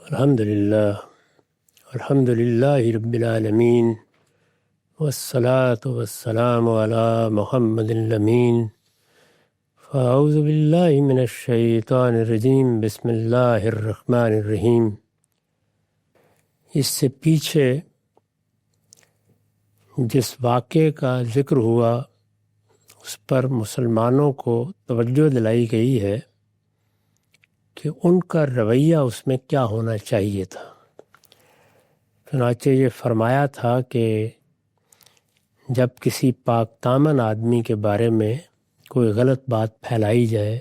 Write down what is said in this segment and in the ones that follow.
الحمدللہ رب العالمین والصلاة والسلام علی محمد الامین فاعوذ باللہ من الشیطان الرجیم بسم اللہ الرحمن الرحیم۔ اس سے پیچھے جس واقعے کا ذکر ہوا اس پر مسلمانوں کو توجہ دلائی گئی ہے کہ ان کا رویہ اس میں کیا ہونا چاہیے تھا۔ چنانچہ یہ فرمایا تھا کہ جب کسی پاک دامن آدمی کے بارے میں کوئی غلط بات پھیلائی جائے،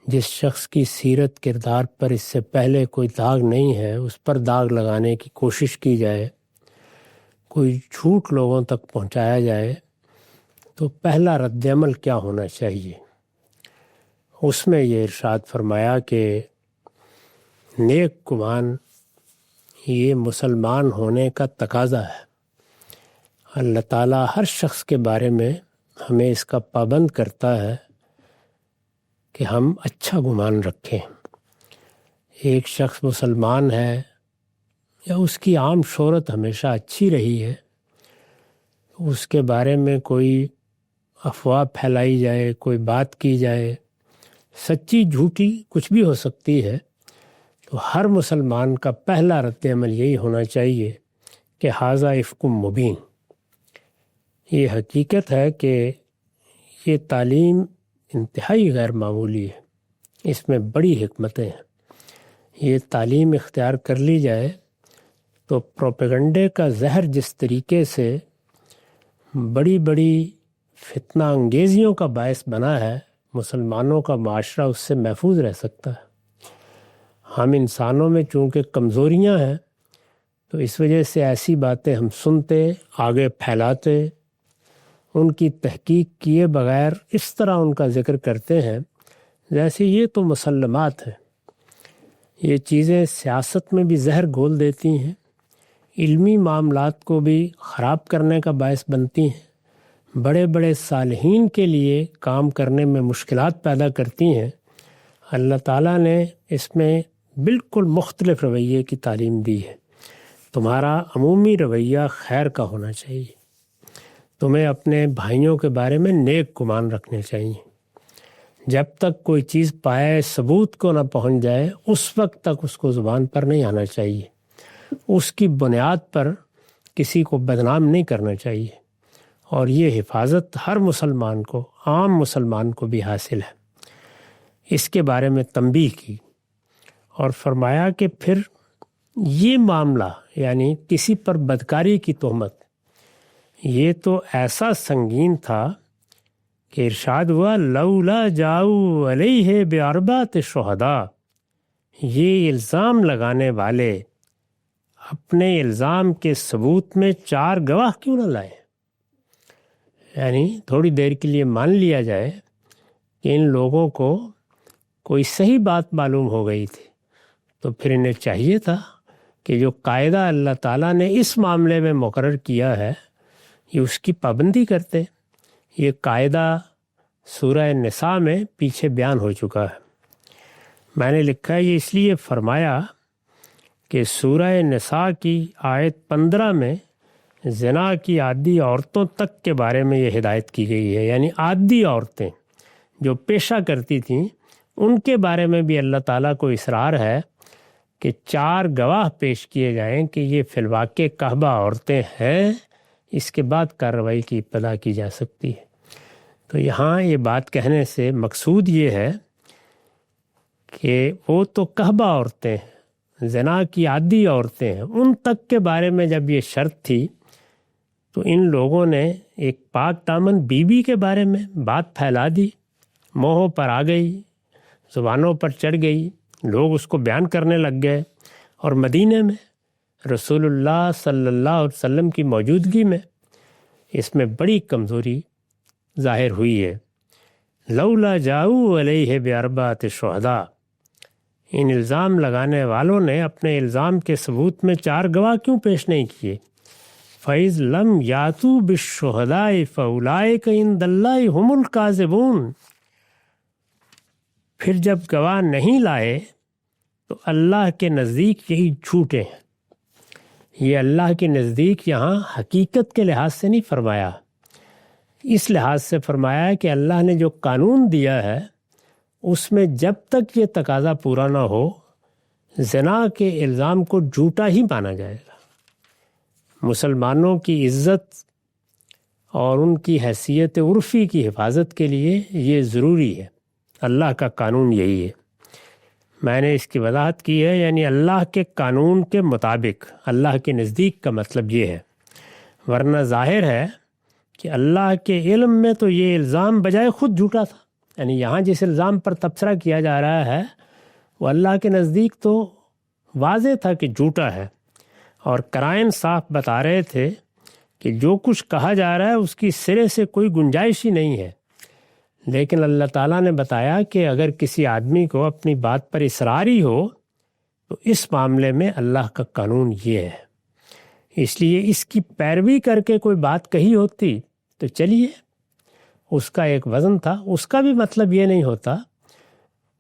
جس شخص کی سیرت کردار پر اس سے پہلے کوئی داغ نہیں ہے اس پر داغ لگانے کی کوشش کی جائے، کوئی جھوٹ لوگوں تک پہنچایا جائے، تو پہلا رد عمل کیا ہونا چاہیے؟ اس میں یہ ارشاد فرمایا کہ نیک گمان یہ مسلمان ہونے کا تقاضا ہے۔ اللہ تعالیٰ ہر شخص کے بارے میں ہمیں اس کا پابند کرتا ہے کہ ہم اچھا گمان رکھیں۔ ایک شخص مسلمان ہے یا اس کی عام شہرت ہمیشہ اچھی رہی ہے، اس کے بارے میں کوئی افواہ پھیلائی جائے، کوئی بات کی جائے، سچی جھوٹی کچھ بھی ہو سکتی ہے، تو ہر مسلمان کا پہلا رد عمل یہی ہونا چاہیے کہ ھذا افک مبین۔ یہ حقیقت ہے کہ یہ تعلیم انتہائی غیر معمولی ہے، اس میں بڑی حکمتیں ہیں۔ یہ تعلیم اختیار کر لی جائے تو پروپیگنڈے کا زہر جس طریقے سے بڑی بڑی فتنہ انگیزیوں کا باعث بنا ہے، مسلمانوں کا معاشرہ اس سے محفوظ رہ سکتا ہے۔ ہم انسانوں میں چونکہ کمزوریاں ہیں تو اس وجہ سے ایسی باتیں ہم سنتے، آگے پھیلاتے، ان کی تحقیق کیے بغیر اس طرح ان کا ذکر کرتے ہیں جیسے یہ تو مسلمات ہیں۔ یہ چیزیں سیاست میں بھی زہر گھول دیتی ہیں، علمی معاملات کو بھی خراب کرنے کا باعث بنتی ہیں، بڑے بڑے صالحین کے لیے کام کرنے میں مشکلات پیدا کرتی ہیں۔ اللہ تعالیٰ نے اس میں بالکل مختلف رویے کی تعلیم دی ہے۔ تمہارا عمومی رویہ خیر کا ہونا چاہیے، تمہیں اپنے بھائیوں کے بارے میں نیک گمان رکھنے چاہیے۔ جب تک کوئی چیز پائے ثبوت کو نہ پہنچ جائے اس وقت تک اس کو زبان پر نہیں آنا چاہیے، اس کی بنیاد پر کسی کو بدنام نہیں کرنا چاہیے، اور یہ حفاظت ہر مسلمان کو، عام مسلمان کو بھی حاصل ہے۔ اس کے بارے میں تنبیہ کی اور فرمایا کہ پھر یہ معاملہ یعنی کسی پر بدکاری کی تہمت یہ تو ایسا سنگین تھا کہ ارشاد ہوا لولا جاؤ علیہ باربعۃ شہداء، یہ الزام لگانے والے اپنے الزام کے ثبوت میں 4 گواہ کیوں نہ لائیں؟ یعنی تھوڑی دیر کے لیے مان لیا جائے کہ ان لوگوں کو کوئی صحیح بات معلوم ہو گئی تھی، تو پھر انہیں چاہیے تھا کہ جو قاعدہ اللہ تعالیٰ نے اس معاملے میں مقرر کیا ہے یہ اس کی پابندی کرتے۔ یہ قاعدہ سورہ نساء میں پیچھے بیان ہو چکا ہے۔ میں نے لکھا ہے یہ اس لیے فرمایا کہ سورہ نساء کی آیت 15 میں زنا کی عادی عورتوں تک کے بارے میں یہ ہدایت کی گئی ہے، یعنی عادی عورتیں جو پیشہ کرتی تھیں ان کے بارے میں بھی اللہ تعالیٰ کو اصرار ہے کہ 4 گواہ پیش کیے جائیں کہ یہ فی الواقع قحبہ عورتیں ہیں، اس کے بعد کارروائی کی ابتدا کی جا سکتی ہے۔ تو یہاں یہ بات کہنے سے مقصود یہ ہے کہ وہ تو قحبہ عورتیں ہیں، زنا کی عادی عورتیں ہیں، ان تک کے بارے میں جب یہ شرط تھی تو ان لوگوں نے ایک پاک دامن بیوی کے بارے میں بات پھیلا دی، منہوں پر آ گئی، زبانوں پر چڑھ گئی، لوگ اس کو بیان کرنے لگ گئے، اور مدینے میں رسول اللہ صلی اللہ علیہ وسلم کی موجودگی میں اس میں بڑی کمزوری ظاہر ہوئی ہے۔ لولا جاؤ علیہ باربعۃ شہداء، ان الزام لگانے والوں نے اپنے الزام کے ثبوت میں 4 گواہ کیوں پیش نہیں کیے؟ فَإِذْ لَمْ يَأْتُوا بِالشُّهَدَاءِ فَأُولَٰئِكَ عِندَ اللَّهِ هُمُ الْكَاذِبُونَ۔ پھر جب گواہ نہیں لائے تو اللہ کے نزدیک یہی جھوٹے ہیں۔ یہ اللہ کے نزدیک یہاں حقیقت کے لحاظ سے نہیں فرمایا، اس لحاظ سے فرمایا ہے کہ اللہ نے جو قانون دیا ہے اس میں جب تک یہ تقاضا پورا نہ ہو زنا کے الزام کو جھوٹا ہی مانا جائے گا۔ مسلمانوں کی عزت اور ان کی حیثیت عرفی کی حفاظت کے لیے یہ ضروری ہے، اللہ کا قانون یہی ہے۔ میں نے اس کی وضاحت کی ہے، یعنی اللہ کے قانون کے مطابق، اللہ کے نزدیک کا مطلب یہ ہے، ورنہ ظاہر ہے کہ اللہ کے علم میں تو یہ الزام بجائے خود جھوٹا تھا۔ یعنی یہاں جس الزام پر تبصرہ کیا جا رہا ہے وہ اللہ کے نزدیک تو واضح تھا کہ جھوٹا ہے، اور قرائن صاف بتا رہے تھے کہ جو کچھ کہا جا رہا ہے اس کی سرے سے کوئی گنجائش ہی نہیں ہے۔ لیکن اللہ تعالیٰ نے بتایا کہ اگر کسی آدمی کو اپنی بات پر اصراری ہو تو اس معاملے میں اللہ کا قانون یہ ہے، اس لیے اس کی پیروی کر کے کوئی بات کہی ہوتی تو چلیے، اس کا ایک وزن تھا۔ اس کا بھی مطلب یہ نہیں ہوتا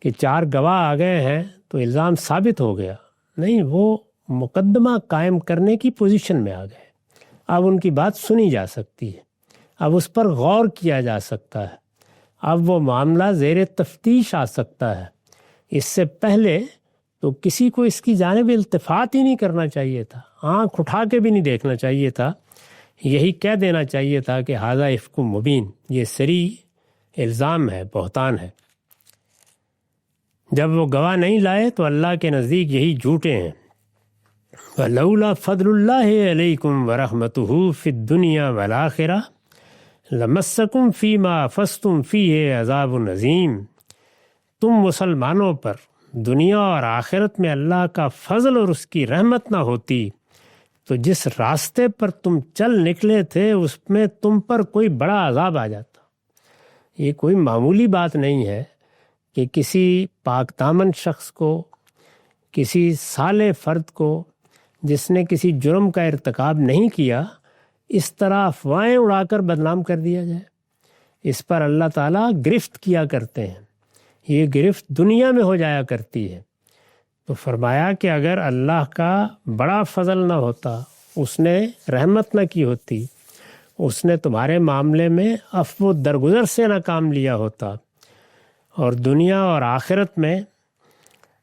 کہ 4 گواہ آ گئے ہیں تو الزام ثابت ہو گیا، نہیں، وہ مقدمہ قائم کرنے کی پوزیشن میں آ گئے، اب ان کی بات سنی جا سکتی ہے، اب اس پر غور کیا جا سکتا ہے، اب وہ معاملہ زیر تفتیش آ سکتا ہے۔ اس سے پہلے تو کسی کو اس کی جانب التفات ہی نہیں کرنا چاہیے تھا، آنکھ اٹھا کے بھی نہیں دیکھنا چاہیے تھا، یہی کہہ دینا چاہیے تھا کہ ھذا افک مبین، یہ صریح الزام ہے، بہتان ہے۔ جب وہ گواہ نہیں لائے تو اللہ کے نزدیک یہی جھوٹے ہیں۔ وَلَوْلَا فَضْلُ اللَّهِ عَلَيْكُمْ وَرَحْمَتُهُ فِي الدُّنْيَا وَالْآخِرَةِ لَمَسَّكُمْ فِي مَا أَفَضْتُمْ فِيهِ عَذَابٌ عَظِيمٌ۔ تم مسلمانوں پر دنیا اور آخرت میں اللہ کا فضل اور اس کی رحمت نہ ہوتی تو جس راستے پر تم چل نکلے تھے اس میں تم پر کوئی بڑا عذاب آ جاتا۔ یہ کوئی معمولی بات نہیں ہے کہ کسی پاک دامن شخص کو، کسی صالح فرد کو جس نے کسی جرم کا ارتکاب نہیں کیا، اس طرح افواہیں اڑا کر بدنام کر دیا جائے۔ اس پر اللہ تعالیٰ گرفت کیا کرتے ہیں، یہ گرفت دنیا میں ہو جایا کرتی ہے۔ تو فرمایا کہ اگر اللہ کا بڑا فضل نہ ہوتا، اس نے رحمت نہ کی ہوتی، اس نے تمہارے معاملے میں عفو و درگزر سے نہ کام لیا ہوتا، اور دنیا اور آخرت میں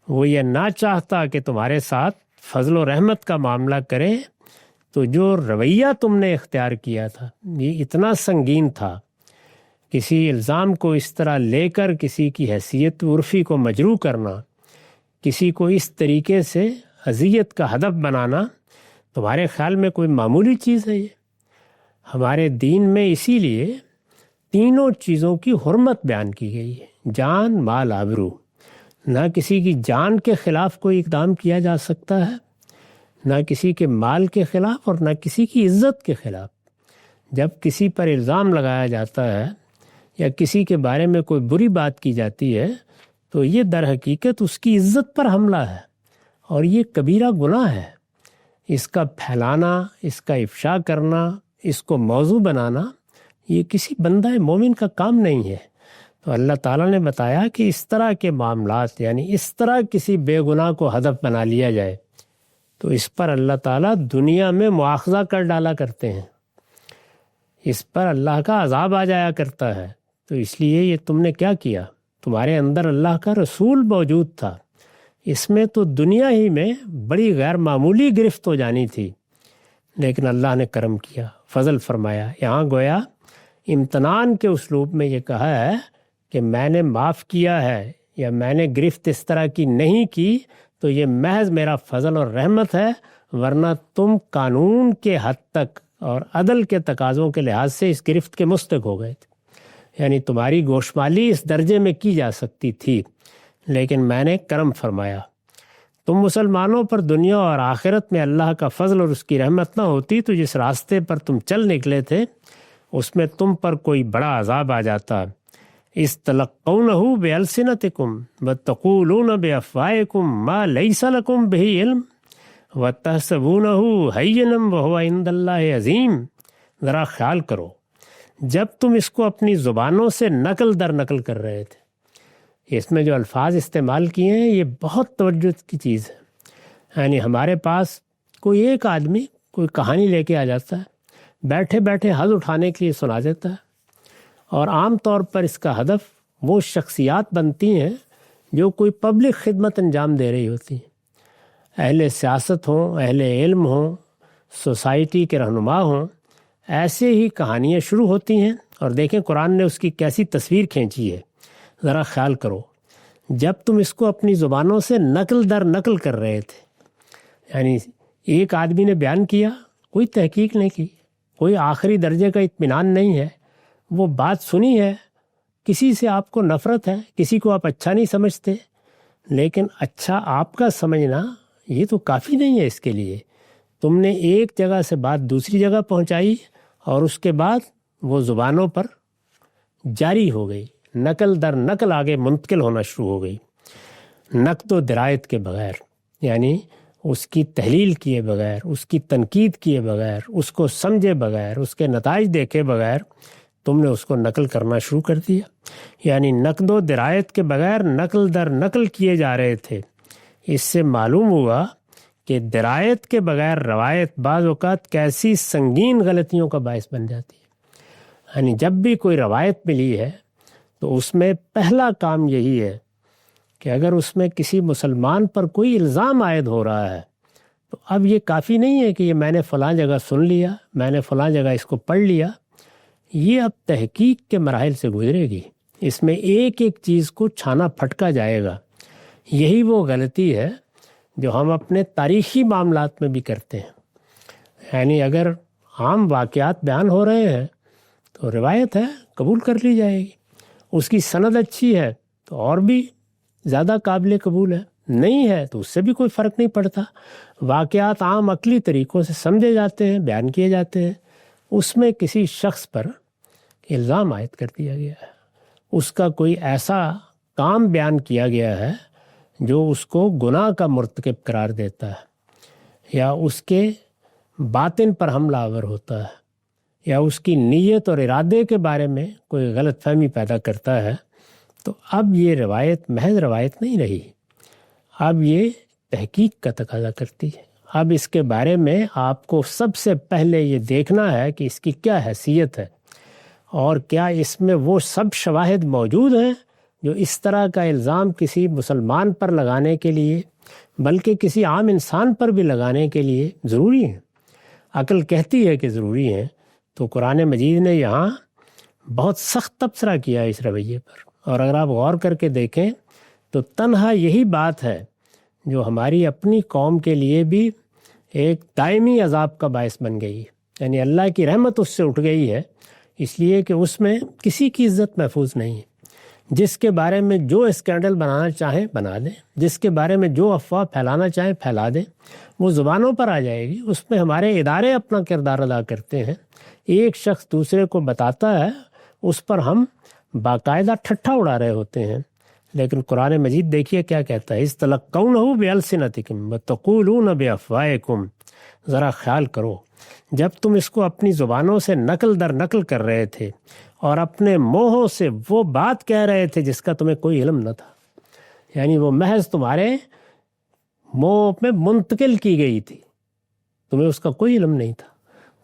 وہ یہ نہ چاہتا کہ تمہارے ساتھ فضل و رحمت کا معاملہ کرے، تو جو رویہ تم نے اختیار کیا تھا یہ اتنا سنگین تھا۔ کسی الزام کو اس طرح لے کر کسی کی حیثیت عرفی کو مجروح کرنا، کسی کو اس طریقے سے اذیت کا ہدف بنانا، تمہارے خیال میں کوئی معمولی چیز ہے؟ یہ ہمارے دین میں اسی لیے تینوں چیزوں کی حرمت بیان کی گئی ہے، جان، مال، آبرو۔ نہ کسی کی جان کے خلاف کوئی اقدام کیا جا سکتا ہے، نہ کسی کے مال کے خلاف، اور نہ کسی کی عزت کے خلاف۔ جب کسی پر الزام لگایا جاتا ہے یا کسی کے بارے میں کوئی بری بات کی جاتی ہے تو یہ در حقیقت اس کی عزت پر حملہ ہے، اور یہ کبیرہ گناہ ہے۔ اس کا پھیلانا، اس کا افشا کرنا، اس کو موضوع بنانا، یہ کسی بندہ مومن کا کام نہیں ہے۔ تو اللہ تعالیٰ نے بتایا کہ اس طرح کے معاملات، یعنی اس طرح کسی بے گناہ کو ہدف بنا لیا جائے تو اس پر اللہ تعالیٰ دنیا میں مواخذہ کر ڈالا کرتے ہیں، اس پر اللہ کا عذاب آ جایا کرتا ہے۔ تو اس لیے یہ تم نے کیا کیا؟ تمہارے اندر اللہ کا رسول موجود تھا، اس میں تو دنیا ہی میں بڑی غیر معمولی گرفت ہو جانی تھی، لیکن اللہ نے کرم کیا، فضل فرمایا۔ یہاں گویا امتنان کے اسلوب میں یہ کہا ہے کہ میں نے معاف کیا ہے یا میں نے گرفت اس طرح کی نہیں کی تو یہ محض میرا فضل اور رحمت ہے، ورنہ تم قانون کے حد تک اور عدل کے تقاضوں کے لحاظ سے اس گرفت کے مستحق ہو گئے تھے۔ یعنی تمہاری گوشمالی اس درجے میں کی جا سکتی تھی، لیکن میں نے کرم فرمایا۔ تم مسلمانوں پر دنیا اور آخرت میں اللہ کا فضل اور اس کی رحمت نہ ہوتی تو جس راستے پر تم چل نکلے تھے اس میں تم پر کوئی بڑا عذاب آ جاتا۔ استلقونہ بألسنتکم وتقولون بأفواہکم ما لیس لکم بہ علم وتحسبونہ ہینا وہو عند اللہ عظیم۔ ذرا خیال کرو، جب تم اس کو اپنی زبانوں سے نقل در نقل کر رہے تھے، اس میں جو الفاظ استعمال کیے ہیں یہ بہت توجہ کی چیز ہے۔ یعنی ہمارے پاس کوئی ایک آدمی کوئی کہانی لے کے آ جاتا ہے، بیٹھے بیٹھے حظ اٹھانے کے لیے سنا دیتا ہے، اور عام طور پر اس کا ہدف وہ شخصیات بنتی ہیں جو کوئی پبلک خدمت انجام دے رہی ہوتی ہیں، اہل سیاست ہوں، اہل علم ہوں، سوسائٹی کے رہنما ہوں، ایسے ہی کہانیاں شروع ہوتی ہیں۔ اور دیکھیں قرآن نے اس کی کیسی تصویر کھینچی ہے، ذرا خیال کرو۔ جب تم اس کو اپنی زبانوں سے نقل در نقل کر رہے تھے، یعنی ایک آدمی نے بیان کیا، کوئی تحقیق نہیں کی، کوئی آخری درجے کا اطمینان نہیں ہے، وہ بات سنی ہے، کسی سے آپ کو نفرت ہے، کسی کو آپ اچھا نہیں سمجھتے، لیکن اچھا آپ کا سمجھنا یہ تو کافی نہیں ہے اس کے لیے۔ تم نے ایک جگہ سے بات دوسری جگہ پہنچائی اور اس کے بعد وہ زبانوں پر جاری ہو گئی، نقل در نقل آگے منتقل ہونا شروع ہو گئی، نقد و درایت کے بغیر، یعنی اس کی تحلیل کیے بغیر، اس کی تنقید کیے بغیر، اس کو سمجھے بغیر، اس کے نتائج دیکھے بغیر تم نے اس کو نقل کرنا شروع کر دیا۔ یعنی نقد و درایت کے بغیر نقل در نقل کیے جا رہے تھے۔ اس سے معلوم ہوا کہ درایت کے بغیر روایت بعض اوقات کیسی سنگین غلطیوں کا باعث بن جاتی ہے۔ یعنی جب بھی کوئی روایت ملی ہے تو اس میں پہلا کام یہی ہے کہ اگر اس میں کسی مسلمان پر کوئی الزام عائد ہو رہا ہے تو اب یہ کافی نہیں ہے کہ یہ میں نے فلاں جگہ سن لیا، میں نے فلاں جگہ اس کو پڑھ لیا، یہ اب تحقیق کے مراحل سے گزرے گی، اس میں ایک ایک چیز کو چھانا پھٹکا جائے گا۔ یہی وہ غلطی ہے جو ہم اپنے تاریخی معاملات میں بھی کرتے ہیں۔ یعنی اگر عام واقعات بیان ہو رہے ہیں تو روایت ہے، قبول کر لی جائے گی، اس کی سند اچھی ہے تو اور بھی زیادہ قابل قبول ہے، نہیں ہے تو اس سے بھی کوئی فرق نہیں پڑتا۔ واقعات عام عقلی طریقوں سے سمجھے جاتے ہیں، بیان کیے جاتے ہیں، اس میں کسی شخص پر الزام عائد کر دیا گیا ہے، اس کا کوئی ایسا کام بیان کیا گیا ہے جو اس کو گناہ کا مرتکب قرار دیتا ہے، یا اس کے باطن پر حملہ آور ہوتا ہے، یا اس کی نیت اور ارادے کے بارے میں کوئی غلط فہمی پیدا کرتا ہے، تو اب یہ روایت محض روایت نہیں رہی، اب یہ تحقیق کا تقاضا کرتی ہے۔ اب اس کے بارے میں آپ کو سب سے پہلے یہ دیکھنا ہے کہ اس کی کیا حیثیت ہے، اور کیا اس میں وہ سب شواہد موجود ہیں جو اس طرح کا الزام کسی مسلمان پر لگانے کے لیے بلکہ کسی عام انسان پر بھی لگانے کے لیے ضروری ہیں۔ عقل کہتی ہے کہ ضروری ہیں، تو قرآن مجید نے یہاں بہت سخت تبصرہ کیا ہے اس رویے پر، اور اگر آپ غور کر کے دیکھیں تو تنہا یہی بات ہے جو ہماری اپنی قوم کے لیے بھی ایک دائمی عذاب کا باعث بن گئی ہے۔ یعنی اللہ کی رحمت اس سے اٹھ گئی ہے، اس لیے کہ اس میں کسی کی عزت محفوظ نہیں ہے۔ جس کے بارے میں جو اسکینڈل بنانا چاہیں بنا دیں، جس کے بارے میں جو افواہ پھیلانا چاہیں پھیلا دیں، وہ زبانوں پر آ جائے گی۔ اس میں ہمارے ادارے اپنا کردار ادا کرتے ہیں، ایک شخص دوسرے کو بتاتا ہے، اس پر ہم باقاعدہ ٹھٹھا اڑا رہے ہوتے ہیں۔ لیکن قرآن مجید دیکھیے کیا کہتا ہے، اِذْتَلَقَّوْنَهُ بِأَلْسِنَتِكُمْ وَتَقُولُونَ بِأَفْوَاهِكُمْ۔ ذرا خیال کرو، جب تم اس کو اپنی زبانوں سے نقل در نقل کر رہے تھے اور اپنے منہوں سے وہ بات کہہ رہے تھے جس کا تمہیں کوئی علم نہ تھا، یعنی وہ محض تمہارے منہ میں منتقل کی گئی تھی، تمہیں اس کا کوئی علم نہیں تھا،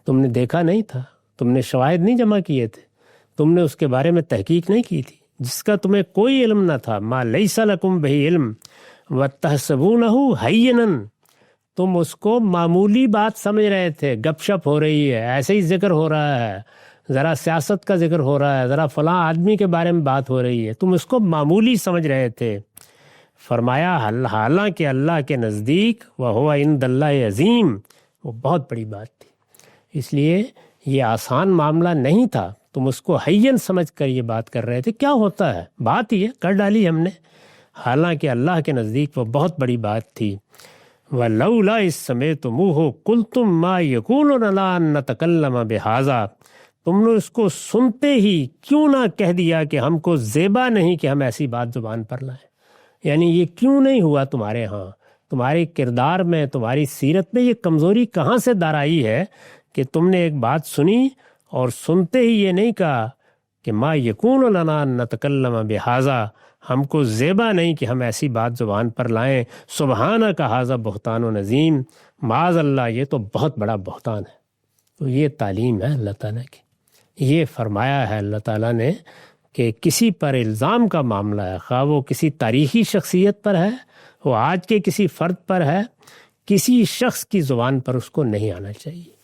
تم نے دیکھا نہیں تھا، تم نے شواہد نہیں جمع کیے تھے، تم نے اس کے بارے میں تحقیق نہیں کی تھی، جس کا تمہیں کوئی علم نہ تھا۔ ما لیس لکم بہ علم وتحسبونہ ہینن، تم اس کو معمولی بات سمجھ رہے تھے، گپ شپ ہو رہی ہے، ایسے ہی ذکر ہو رہا ہے، ذرا سیاست کا ذکر ہو رہا ہے، ذرا فلاں آدمی کے بارے میں بات ہو رہی ہے، تم اس کو معمولی سمجھ رہے تھے۔ فرمایا حالانکہ اللہ کے نزدیک وَهُوَ عِندَ اللَّهِ عظیم، وہ بہت بڑی بات تھی، اس لیے یہ آسان معاملہ نہیں تھا، تم اس کو ہین سمجھ کر یہ بات کر رہے تھے۔ کیا ہوتا ہے، بات ہی ہے، کر ڈالی ہم نے، حالانکہ اللہ کے نزدیک وہ بہت بڑی بات تھی۔ وَلَوْلَا إِذْ سَمِعْتُمُوهُ قُلْتُمْ مَا يَكُونُ لَنَا أَن نَّتَكَلَّمَ بِهَٰذَا، تم نے اس کو سنتے ہی کیوں نہ کہہ دیا کہ ہم کو زیبا نہیں کہ ہم ایسی بات زبان پر لائیں، یعنی یہ کیوں نہیں ہوا تمہارے ہاں، تمہارے کردار میں، تمہاری سیرت میں یہ کمزوری کہاں سے در آئی ہے کہ تم نے ایک بات سنی اور سنتے ہی یہ نہیں کہا کہ ما یکون لنا ان نتکلم بہذا، ہم کو زیبا نہیں کہ ہم ایسی بات زبان پر لائیں. سبحانک ھذا بہتان و نظیم، معاذ اللہ یہ تو بہت بڑا بہتان ہے. تو یہ تعلیم ہے اللہ تعالیٰ کی. یہ فرمایا ہے اللہ تعالیٰ نے کہ کسی پر الزام کا معاملہ ہے، خواہ وہ کسی تاریخی شخصیت پر ہے، وہ آج کے کسی فرد پر ہے، کسی شخص کی زبان پر اس کو نہیں آنا چاہیے.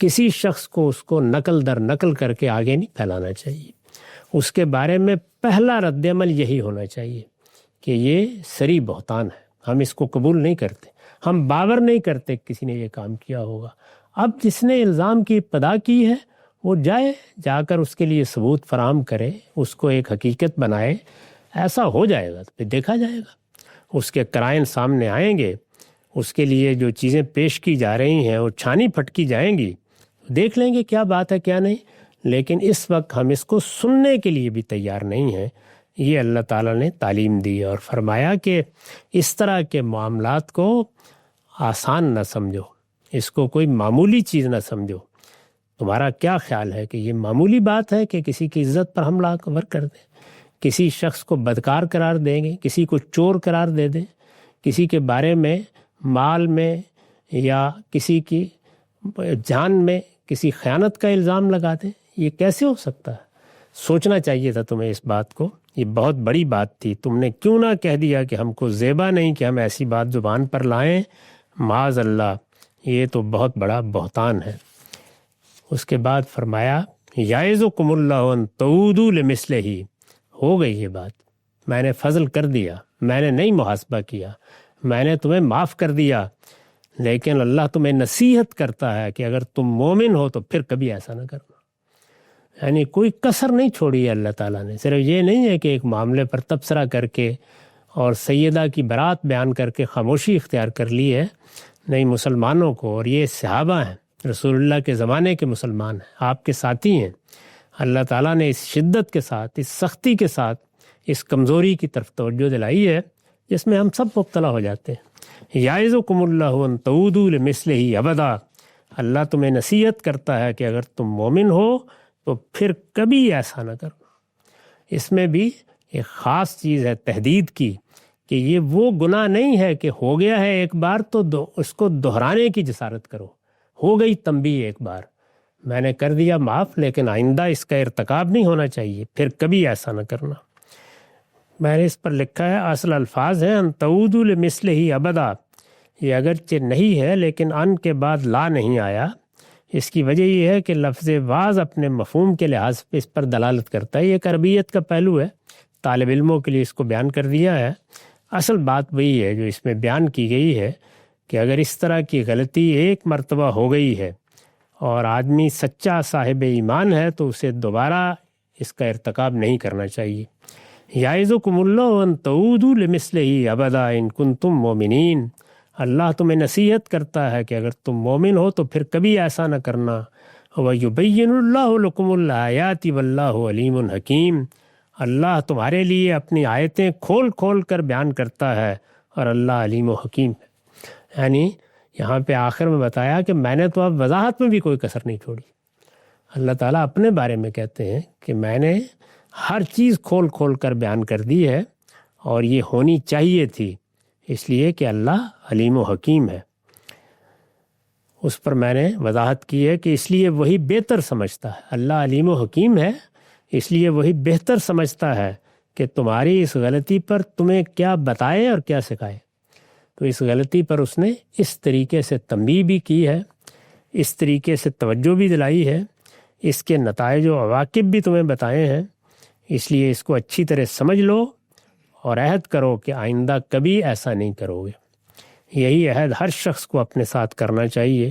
کسی شخص کو اس کو نقل در نقل کر کے آگے نہیں پھیلانا چاہیے. اس کے بارے میں پہلا رد عمل یہی ہونا چاہیے کہ یہ سری بہتان ہے، ہم اس کو قبول نہیں کرتے، ہم باور نہیں کرتے کسی نے یہ کام کیا ہوگا. اب جس نے الزام کی ابتدا کی ہے وہ جا کر اس کے لیے ثبوت فراہم کرے، اس کو ایک حقیقت بنائے. ایسا ہو جائے گا تو پھر دیکھا جائے گا، اس کے قرائن سامنے آئیں گے، اس کے لیے جو چیزیں پیش کی جا رہی ہیں وہ چھانی پھٹکی جائیں گی، دیکھ لیں گے کیا بات ہے کیا نہیں. لیکن اس وقت ہم اس کو سننے کے لیے بھی تیار نہیں ہیں. یہ اللہ تعالیٰ نے تعلیم دی اور فرمایا کہ اس طرح کے معاملات کو آسان نہ سمجھو، اس کو کوئی معمولی چیز نہ سمجھو. تمہارا کیا خیال ہے کہ یہ معمولی بات ہے کہ کسی کی عزت پر حملہ ور کر دیں، کسی شخص کو بدکار قرار دیں گے، کسی کو چور قرار دے دیں، کسی کے بارے میں مال میں یا کسی کی جان میں کسی خیانت کا الزام لگا دیں؟ یہ کیسے ہو سکتا ہے؟ سوچنا چاہیے تھا تمہیں اس بات کو. یہ بہت بڑی بات تھی. تم نے کیوں نہ کہہ دیا کہ ہم کو زیبا نہیں کہ ہم ایسی بات زبان پر لائیں. معاذ اللہ یہ تو بہت بڑا بہتان ہے. اس کے بعد فرمایا یعظکم اللہ ان تعودوا لمثلہ. ہو گئی یہ بات، میں نے فضل کر دیا، میں نے نہیں محاسبہ کیا، میں نے تمہیں معاف کر دیا، لیکن اللہ تمہیں نصیحت کرتا ہے کہ اگر تم مومن ہو تو پھر کبھی ایسا نہ کرنا. یعنی کوئی کسر نہیں چھوڑی ہے اللہ تعالیٰ نے. صرف یہ نہیں ہے کہ ایک معاملے پر تبصرہ کر کے اور سیدہ کی برات بیان کر کے خاموشی اختیار کر لی ہے. نہیں، مسلمانوں کو، اور یہ صحابہ ہیں، رسول اللہ کے زمانے کے مسلمان ہیں، آپ کے ساتھی ہیں، اللہ تعالیٰ نے اس شدت کے ساتھ، اس سختی کے ساتھ اس کمزوری کی طرف توجہ دلائی ہے جس میں ہم سب مبتلا ہو جاتے ہیں. یعظکم اللہ ان تعودوا لمثلہ ابدا. اللہ تمہیں نصیحت کرتا ہے کہ اگر تم مومن ہو تو پھر کبھی ایسا نہ کرنا. اس میں بھی ایک خاص چیز ہے تحدید کی کہ یہ وہ گناہ نہیں ہے کہ ہو گیا ہے ایک بار تو اس کو دہرانے کی جسارت کرو. ہو گئی تنبیہ ایک بار، میں نے کر دیا معاف، لیکن آئندہ اس کا ارتکاب نہیں ہونا چاہیے، پھر کبھی ایسا نہ کرنا. میں نے اس پر لکھا ہے اصل الفاظ ہیں ان تعودوا لمثلہ ابدا. یہ اگرچہ نہیں ہے لیکن ان کے بعد لا نہیں آیا. اس کی وجہ یہ ہے کہ لفظ واز اپنے مفہوم کے لحاظ پہ اس پر دلالت کرتا ہے. یہ ایک عربیت کا پہلو ہے، طالب علموں کے لیے اس کو بیان کر دیا ہے. اصل بات وہی ہے جو اس میں بیان کی گئی ہے کہ اگر اس طرح کی غلطی ایک مرتبہ ہو گئی ہے اور آدمی سچا صاحب ایمان ہے تو اسے دوبارہ اس کا ارتکاب نہیں کرنا چاہیے. یعظکم اللہ ان تعودوا لمثلہ ابدا ان کنتم مومنین. اللہ تمہیں نصیحت کرتا ہے کہ اگر تم مومن ہو تو پھر کبھی ایسا نہ کرنا. وَيُبَيِّنُ اللَّهُ لَكُمُ الْآيَاتِ وَاللَّهُ عَلِيمٌ حَكِيمٌ. اللہ تمہارے لیے اپنی آیتیں کھول کھول کر بیان کرتا ہے اور اللہ علیم و حکیم ہے. یعنی یہاں پہ آخر میں بتایا کہ میں نے تو اب وضاحت میں بھی کوئی کسر نہیں چھوڑی. اللہ تعالیٰ اپنے بارے میں کہتے ہیں کہ میں نے ہر چیز کھول کھول کر بیان کر دی ہے اور یہ ہونی چاہیے تھی، اس لیے کہ اللہ علیم و حکیم ہے. اس پر میں نے وضاحت کی ہے کہ اس لیے وہی بہتر سمجھتا ہے. اللہ علیم و حکیم ہے، اس لیے وہی بہتر سمجھتا ہے کہ تمہاری اس غلطی پر تمہیں کیا بتائے اور کیا سکھائے. تو اس غلطی پر اس نے اس طریقے سے تنبیہ بھی کی ہے، اس طریقے سے توجہ بھی دلائی ہے، اس کے نتائج و عواقب بھی تمہیں بتائے ہیں. اس لیے اس کو اچھی طرح سمجھ لو اور عہد کرو کہ آئندہ کبھی ایسا نہیں کرو گے. یہی عہد ہر شخص کو اپنے ساتھ کرنا چاہیے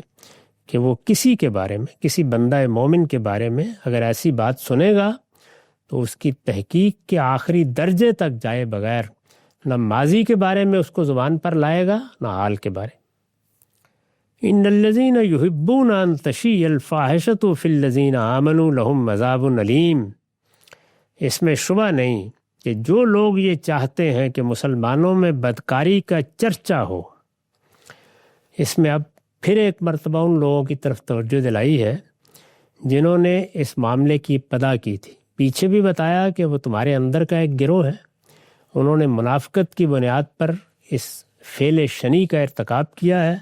کہ وہ کسی کے بارے میں، کسی بندہ مومن کے بارے میں اگر ایسی بات سنے گا تو اس کی تحقیق کے آخری درجے تک جائے بغیر نہ ماضی کے بارے میں اس کو زبان پر لائے گا نہ حال کے بارے. ان الذین یحبون ان تشیع الفاحشۃ فی الذین آمنوا لہم عذاب علیم. اس میں شبہ نہیں کہ جو لوگ یہ چاہتے ہیں کہ مسلمانوں میں بدکاری کا چرچا ہو. اس میں اب پھر ایک مرتبہ ان لوگوں کی طرف توجہ دلائی ہے جنہوں نے اس معاملے کی ابتدا کی تھی. پیچھے بھی بتایا کہ وہ تمہارے اندر کا ایک گروہ ہے انہوں نے منافقت کی بنیاد پر اس فعل شنی کا ارتکاب کیا ہے۔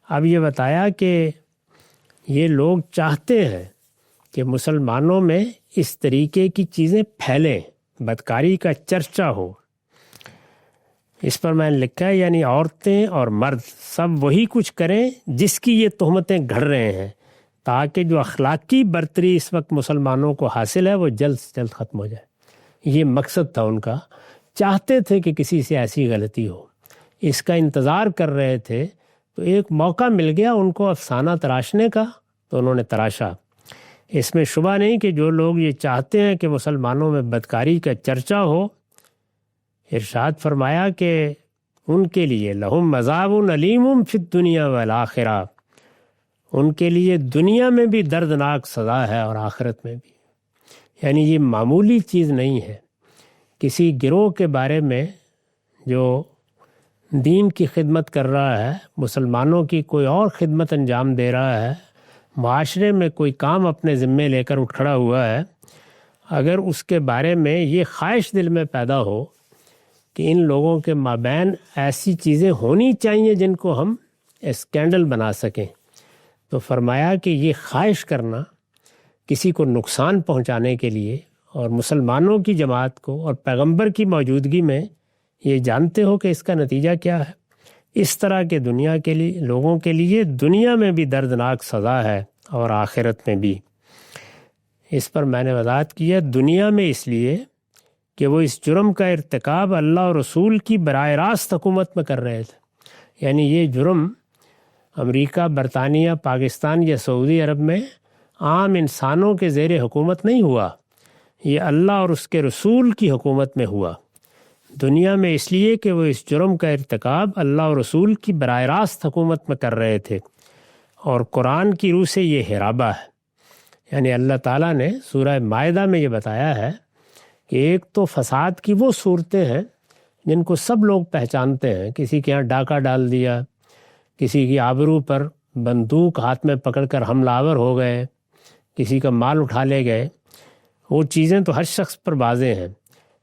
اب یہ بتایا کہ یہ لوگ چاہتے ہیں کہ مسلمانوں میں اس طریقے کی چیزیں پھیلیں، بدکاری کا چرچا ہو۔ اس پر میں نے لکھا ہے یعنی عورتیں اور مرد سب وہی کچھ کریں جس کی یہ تہمتیں گھڑ رہے ہیں، تاکہ جو اخلاقی برتری اس وقت مسلمانوں کو حاصل ہے وہ جلد سے جلد ختم ہو جائے۔ یہ مقصد تھا ان کا، چاہتے تھے کہ کسی سے ایسی غلطی ہو، اس کا انتظار کر رہے تھے، تو ایک موقع مل گیا ان کو افسانہ تراشنے کا، تو انہوں نے تراشا۔ اس میں شبہ نہیں کہ جو لوگ یہ چاہتے ہیں کہ مسلمانوں میں بدکاری کا چرچا ہو، ارشاد فرمایا کہ ان کے لیے لہم عذاب علیم فی الدنیا والآخرہ، ان کے لیے دنیا میں بھی دردناک سزا ہے اور آخرت میں بھی۔ یعنی یہ معمولی چیز نہیں ہے۔ کسی گروہ کے بارے میں جو دین کی خدمت کر رہا ہے، مسلمانوں کی کوئی اور خدمت انجام دے رہا ہے، معاشرے میں کوئی کام اپنے ذمے لے کر اٹھ کھڑا ہوا ہے، اگر اس کے بارے میں یہ خواہش دل میں پیدا ہو کہ ان لوگوں کے مابین ایسی چیزیں ہونی چاہیے جن کو ہم اسکینڈل بنا سکیں، تو فرمایا کہ یہ خواہش کرنا کسی کو نقصان پہنچانے کے لیے، اور مسلمانوں کی جماعت کو اور پیغمبر کی موجودگی میں یہ جانتے ہو کہ اس کا نتیجہ کیا ہے، اس طرح کے دنیا کے لیے لوگوں کے لیے دنیا میں بھی دردناک سزا ہے اور آخرت میں بھی۔ اس پر میں نے وضاحت کی ہے، دنیا میں اس لیے کہ وہ اس جرم کا ارتکاب اللہ اور رسول کی براہ راست حکومت میں کر رہے تھے۔ یعنی یہ جرم امریکہ، برطانیہ، پاکستان یا سعودی عرب میں عام انسانوں کے زیر حکومت نہیں ہوا، یہ اللہ اور اس کے رسول کی حکومت میں ہوا۔ دنیا میں اس لیے کہ وہ اس جرم کا ارتکاب اللہ اور رسول کی براہ راست حکومت میں کر رہے تھے، اور قرآن کی روح سے یہ ہرابہ ہے۔ یعنی اللہ تعالیٰ نے سورہ مائدہ میں یہ بتایا ہے کہ ایک تو فساد کی وہ صورتیں ہیں جن کو سب لوگ پہچانتے ہیں، کسی کے یہاں ڈاکہ ڈال دیا، کسی کی آبرو پر بندوق ہاتھ میں پکڑ کر حملہ آور ہو گئے، کسی کا مال اٹھا لے گئے، وہ چیزیں تو ہر شخص پر واضح ہیں۔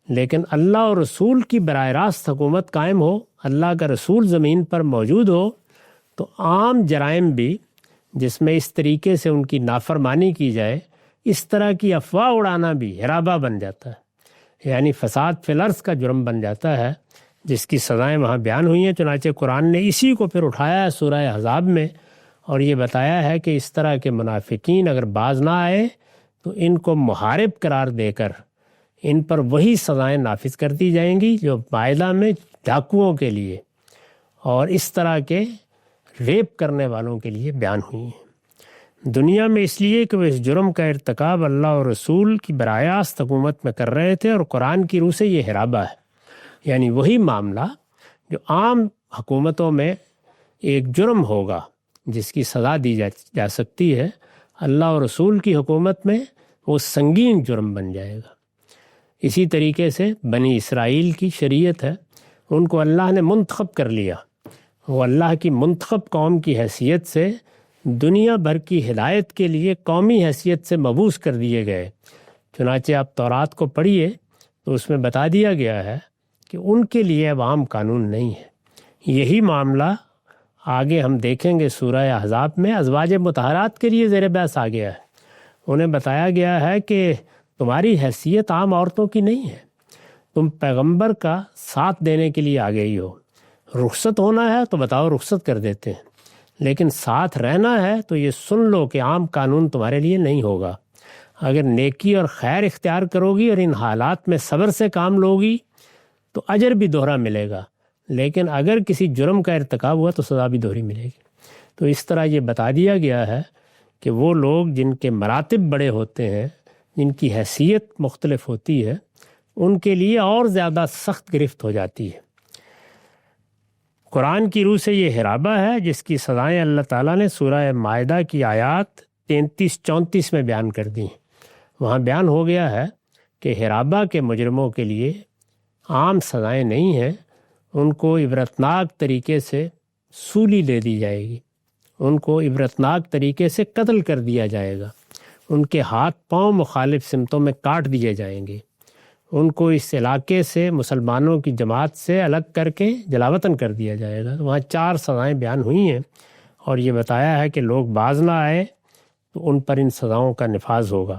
لیکن اللہ اور رسول کی براہ راست حکومت قائم ہو، اللہ کا رسول زمین پر موجود ہو، تو عام جرائم بھی جس میں اس طریقے سے ان کی نافرمانی کی جائے، اس طرح کی افواہ اڑانا بھی ہرابہ بن جاتا ہے، یعنی فساد فی الارض کا جرم بن جاتا ہے، جس کی سزائیں وہاں بیان ہوئی ہیں۔ چنانچہ قرآن نے اسی کو پھر اٹھایا ہے سورہ احزاب میں، اور یہ بتایا ہے کہ اس طرح کے منافقین اگر باز نہ آئے تو ان کو محارب قرار دے کر ان پر وہی سزائیں نافذ کر دی جائیں گی جو مائدہ میں ڈاکوؤں کے لیے اور اس طرح کے ریپ کرنے والوں کے لیے بیان ہوئی ہیں۔ دنیا میں اس لیے کہ وہ اس جرم کا ارتکاب اللہ اور رسول کی براہ راست حکومت میں کر رہے تھے، اور قرآن کی روح سے یہ ہرابہ ہے۔ یعنی وہی معاملہ جو عام حکومتوں میں ایک جرم ہوگا جس کی سزا دی جا سکتی ہے، اللہ اور رسول کی حکومت میں وہ سنگین جرم بن جائے گا۔ اسی طریقے سے بنی اسرائیل کی شریعت ہے، ان کو اللہ نے منتخب کر لیا، وہ اللہ کی منتخب قوم کی حیثیت سے دنیا بھر کی ہدایت کے لیے قومی حیثیت سے مبعوث کر دیے گئے۔ چنانچہ آپ تورات کو پڑھیے تو اس میں بتا دیا گیا ہے کہ ان کے لیے اب عام قانون نہیں ہے۔ یہی معاملہ آگے ہم دیکھیں گے سورہ احزاب میں ازواج مطہرات کے لیے زیر بحث آ گیا ہے۔ انہیں بتایا گیا ہے کہ تمہاری حیثیت عام عورتوں کی نہیں ہے، تم پیغمبر کا ساتھ دینے کے لیے آ گئی ہو، رخصت ہونا ہے تو بتاؤ رخصت کر دیتے ہیں، لیکن ساتھ رہنا ہے تو یہ سن لو کہ عام قانون تمہارے لیے نہیں ہوگا۔ اگر نیکی اور خیر اختیار کرو گی اور ان حالات میں صبر سے کام لوگی تو اجر بھی دوہرا ملے گا، لیکن اگر کسی جرم کا ارتکاب ہوا تو سزا بھی دوہری ملے گی۔ تو اس طرح یہ بتا دیا گیا ہے کہ وہ لوگ جن کے مراتب بڑے ہوتے ہیں، جن کی حیثیت مختلف ہوتی ہے، ان کے لیے اور زیادہ سخت گرفت ہو جاتی ہے۔ قرآن کی روح سے یہ ہرابہ ہے جس کی سزائیں اللہ تعالیٰ نے سورہ مائدہ کی آیات 33-34 میں بیان کر دی ہیں۔ وہاں بیان ہو گیا ہے کہ ہرابہ کے مجرموں کے لیے عام سزائیں نہیں ہیں، ان کو عبرتناک طریقے سے سولی دے دی جائے گی، ان کو عبرتناک طریقے سے قتل کر دیا جائے گا، ان کے ہاتھ پاؤں مخالف سمتوں میں کاٹ دیے جائیں گے، ان کو اس علاقے سے مسلمانوں کی جماعت سے الگ کر کے جلاوطن کر دیا جائے گا۔ تو وہاں 4 سزائیں بیان ہوئی ہیں اور یہ بتایا ہے کہ لوگ باز نہ آئے تو ان پر ان سزاؤں کا نفاذ ہوگا۔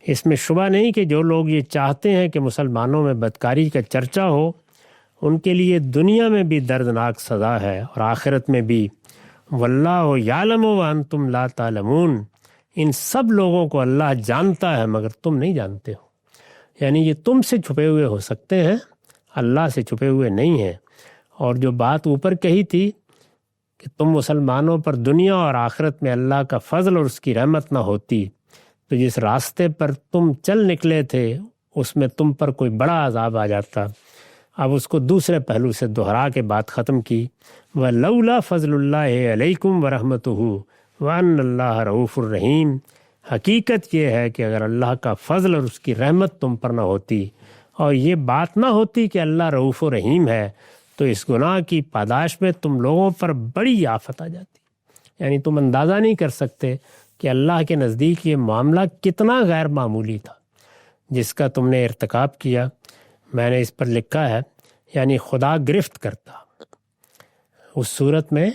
اس میں شبہ نہیں کہ جو لوگ یہ چاہتے ہیں کہ مسلمانوں میں بدکاری کا چرچا ہو، ان کے لیے دنیا میں بھی دردناک سزا ہے اور آخرت میں بھی۔ واللہ یعلم وانتم لا تعلمون، ان سب لوگوں کو اللہ جانتا ہے مگر تم نہیں جانتے ہو۔ یعنی یہ تم سے چھپے ہوئے ہو سکتے ہیں، اللہ سے چھپے ہوئے نہیں ہیں۔ اور جو بات اوپر کہی تھی کہ تم مسلمانوں پر دنیا اور آخرت میں اللہ کا فضل اور اس کی رحمت نہ ہوتی، تو جس راستے پر تم چل نکلے تھے اس میں تم پر کوئی بڑا عذاب آ جاتا۔ اب اس کو دوسرے پہلو سے دہرا کے بات ختم کی، وَلَوْلَا فَضْلُ اللَّهِ عَلَيْكُمْ وَرَحْمَتُهُ وَأَنَّ اللَّهَ رَءُوفٌ رَحِيمٌ۔ حقیقت یہ ہے کہ اگر اللہ کا فضل اور اس کی رحمت تم پر نہ ہوتی اور یہ بات نہ ہوتی کہ اللہ رؤوف و رحیم ہے، تو اس گناہ کی پاداش میں تم لوگوں پر بڑی آفت آ جاتی۔ یعنی تم اندازہ نہیں کر سکتے کہ اللہ کے نزدیک یہ معاملہ کتنا غیر معمولی تھا جس کا تم نے ارتکاب کیا۔ میں نے اس پر لکھا ہے یعنی خدا گرفت کرتا، اس صورت میں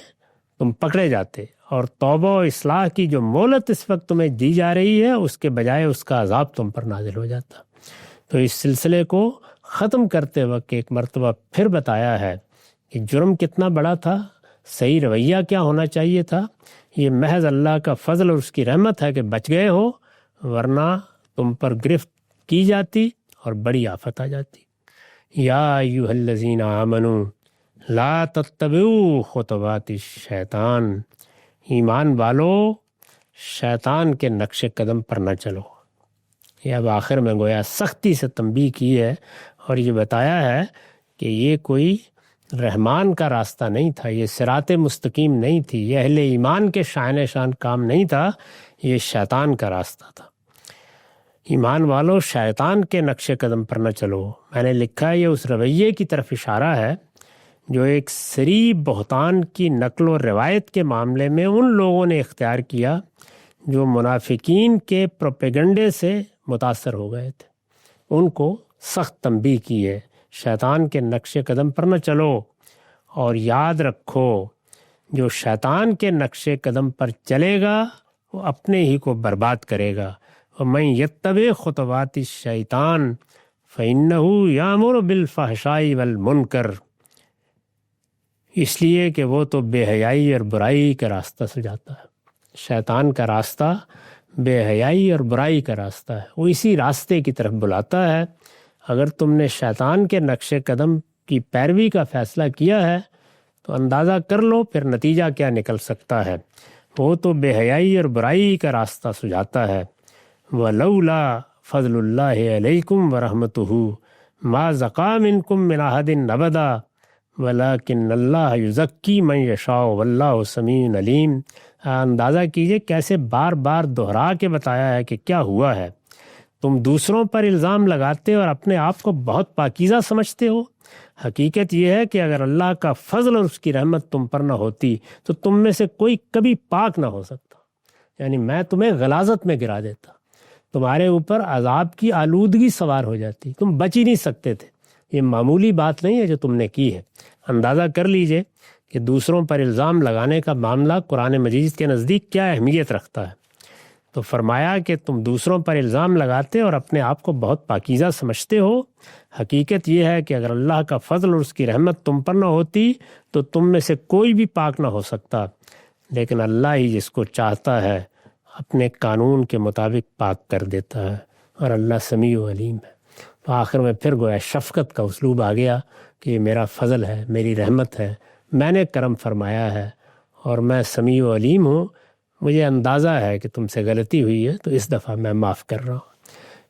تم پکڑے جاتے اور توبہ و اصلاح کی جو مہلت اس وقت تمہیں دی جا رہی ہے اس کے بجائے اس کا عذاب تم پر نازل ہو جاتا۔ تو اس سلسلے کو ختم کرتے وقت ایک مرتبہ پھر بتایا ہے کہ جرم کتنا بڑا تھا، صحیح رویہ کیا ہونا چاہیے تھا۔ یہ محض اللہ کا فضل اور اس کی رحمت ہے کہ بچ گئے ہو، ورنہ تم پر گرفت کی جاتی اور بڑی آفت آ جاتی۔ یا ایھا الذین آمنوا لا تتبعوا خطوات الشیطان، ایمان والو شیطان کے نقش قدم پر نہ چلو۔ یہ اب آخر میں گویا سختی سے تنبیہ کی ہے اور یہ بتایا ہے کہ یہ کوئی رحمان کا راستہ نہیں تھا، یہ صراط مستقیم نہیں تھی، یہ اہل ایمان کے شائن شان کام نہیں تھا، یہ شیطان کا راستہ تھا۔ ایمان والو شیطان کے نقش قدم پر نہ چلو۔ میں نے لکھا ہے یہ اس رویے کی طرف اشارہ ہے جو ایک صریح بہتان کی نقل و روایت کے معاملے میں ان لوگوں نے اختیار کیا جو منافقین کے پروپیگنڈے سے متاثر ہو گئے تھے۔ ان کو سخت تنبیہ کی ہے، شیطان کے نقش قدم پر نہ چلو، اور یاد رکھو جو شیطان کے نقش قدم پر چلے گا وہ اپنے ہی کو برباد کرے گا۔ وَمَن يَتَّبِعْ خُطُوَاتِ الشَّيْطَانِ فَإِنَّهُ يَأْمُرُ بِالْفَحْشَاءِ وَالْمُنکَرِ، اس لیے کہ وہ تو بے حیائی اور برائی کا راستہ سجاتا ہے۔ شیطان کا راستہ بے حیائی اور برائی کا راستہ ہے، وہ اسی راستے کی طرف بلاتا ہے۔ اگر تم نے شیطان کے نقش قدم کی پیروی کا فیصلہ کیا ہے تو اندازہ کر لو پھر نتیجہ کیا نکل سکتا ہے۔ وہ تو بے حیائی اور برائی کا راستہ سجاتا ہے۔ وَلَوْلَا فَضْلُ اللَّهِ عَلَيْكُمْ وَرَحْمَتُهُ مَا زَكَىٰ مِنْكُمْ مِنْ أَحَدٍ أَبَدًا وَلَٰكِنَّ اللَّهَ يُزَكِّي مَن يَشَاءُ وَاللَّهُ سَمِيعٌ عَلِيمٌ۔ اندازہ کیجئے کیسے بار بار دہرا کے بتایا ہے کہ کیا ہوا ہے۔ تم دوسروں پر الزام لگاتے اور اپنے آپ کو بہت پاکیزہ سمجھتے ہو، حقیقت یہ ہے کہ اگر اللہ کا فضل اور اس کی رحمت تم پر نہ ہوتی تو تم میں سے کوئی کبھی پاک نہ ہو سکتا۔ یعنی میں تمہیں غلاظت میں گرا دیتا، تمہارے اوپر عذاب کی آلودگی سوار ہو جاتی، تم بچ ہی نہیں سکتے تھے۔ یہ معمولی بات نہیں ہے جو تم نے کی ہے۔ اندازہ کر لیجئے کہ دوسروں پر الزام لگانے کا معاملہ قرآن مجید کے نزدیک کیا اہمیت رکھتا ہے۔ تو فرمایا کہ تم دوسروں پر الزام لگاتے اور اپنے آپ کو بہت پاکیزہ سمجھتے ہو، حقیقت یہ ہے کہ اگر اللہ کا فضل اور اس کی رحمت تم پر نہ ہوتی تو تم میں سے کوئی بھی پاک نہ ہو سکتا، لیکن اللہ ہی جس کو چاہتا ہے اپنے قانون کے مطابق پاک کر دیتا ہے، اور اللہ سمیع و علیم ہے۔ تو آخر میں پھر گویا شفقت کا اسلوب آ گیا کہ یہ میرا فضل ہے، میری رحمت ہے، میں نے کرم فرمایا ہے اور میں سمیع و علیم ہوں۔ مجھے اندازہ ہے کہ تم سے غلطی ہوئی ہے تو اس دفعہ میں معاف کر رہا ہوں۔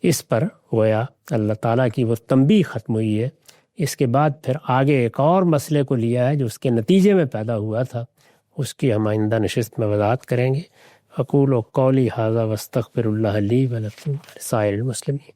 اس پر گویا اللہ تعالیٰ کی وہ تنبیہ ختم ہوئی ہے۔ اس کے بعد پھر آگے ایک اور مسئلے کو لیا ہے جو اس کے نتیجے میں پیدا ہوا تھا، اس کی ہم آئندہ نشست میں وضاحت کریں گے۔ اقول قولی ھذا واستغفر اللہ لی ولکم ولسائر المسلمین۔